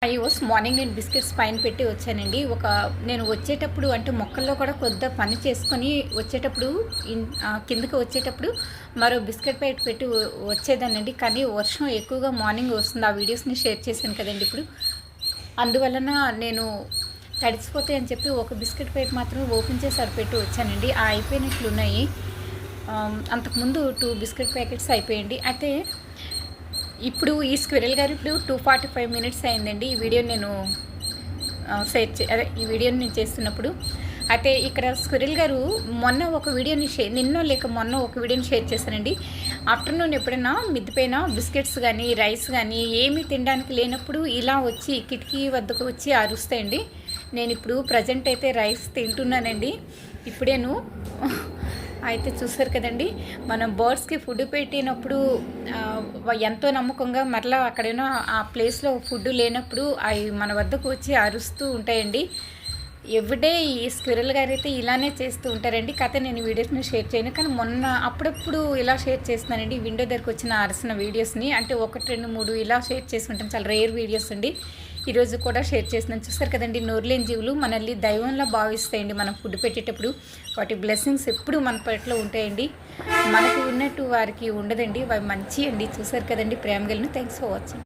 Morning నేను biscuits పైన పెట్టి వచ్చానండి. నేను వచ్చేటప్పుడు అంటే మొక్కల్లో కూడా కొద్దిగా పని చేసుకొని వచ్చేటప్పుడు కిందకి వచ్చేటప్పుడు మరో బిస్కెట్ ప్యాకెట్ పెట్టి వచ్చేదానండి. కానీ వర్షం ఎక్కువగా మార్నింగ్ వస్తుంది. ఆ వీడియోస్ని షేర్ చేశాను కదండి ఇప్పుడు. అందువలన నేను తడిసిపోతాయి అని చెప్పి ఒక బిస్కెట్ ప్యాకెట్ మాత్రమే ఓపెన్ చేసి పెట్టి వచ్చానండి. అయిపోయినట్లున్నాయి. అంతకుముందు 2 బిస్కెట్ ప్యాకెట్స్ అయిపోయాయండి. అయితే ఇప్పుడు ఈ స్క్విరల్ గారు ఇప్పుడు 2:45 మినిట్స్ అయిందండి ఈ వీడియో నేను ఈ వీడియోని నేను చేస్తున్నప్పుడు. అయితే ఇక్కడ స్క్విరల్ గారు మొన్న ఒక వీడియోని మొన్న ఒక వీడియోని షేర్ చేశానండి. ఆఫ్టర్నూన్ ఎప్పుడైనా మిద్దిపైన బిస్కెట్స్ కానీ రైస్ కానీ ఏమీ తినడానికి లేనప్పుడు ఇలా వచ్చి కిటికీ వద్దకు వచ్చి అరుస్తాయండి. నేను ఇప్పుడు ప్రజెంట్ అయితే రైస్ తింటున్నానండి. ఇప్పుడేను అయితే చూసారు కదండి, మనం బర్డ్స్కి ఫుడ్ పెట్టినప్పుడు ఎంతో నమ్మకంగా మరలా అక్కడైనా ఆ ప్లేస్లో ఫుడ్ లేనప్పుడు అవి మన వద్దకు వచ్చి అరుస్తూ ఉంటాయండి. ఎవ్రీడే ఈ స్క్విరల్ గారు అయితే ఇలానే చేస్తూ ఉంటారండి. కథ నేను వీడియోస్ని షేర్ చేయను, కానీ మొన్న అప్పుడప్పుడు ఇలా షేర్ చేస్తున్నానండి. విండో దగ్గరకు వచ్చిన అరసిన వీడియోస్ని అంటే 1, 2, 3 ఇలా షేర్ చేసి ఉంటాను. చాలా రేర్ వీడియోస్ అండి. ఈరోజు కూడా షేర్ చేస్తున్నాను. చూస్తారు కదండి, నోరులేని జీవులు మనల్ని దైవంలా భావిస్తాయండి. మనం ఫుడ్ పెట్టేటప్పుడు వాటి బ్లెస్సింగ్స్ ఎప్పుడు మన పెట్లో ఉంటాయండి. మనకు ఉన్నట్టు వారికి ఉండదండి. అవి మంచి అండి. చూసారు కదండి, ప్రేమ గలను. Thanks for watching.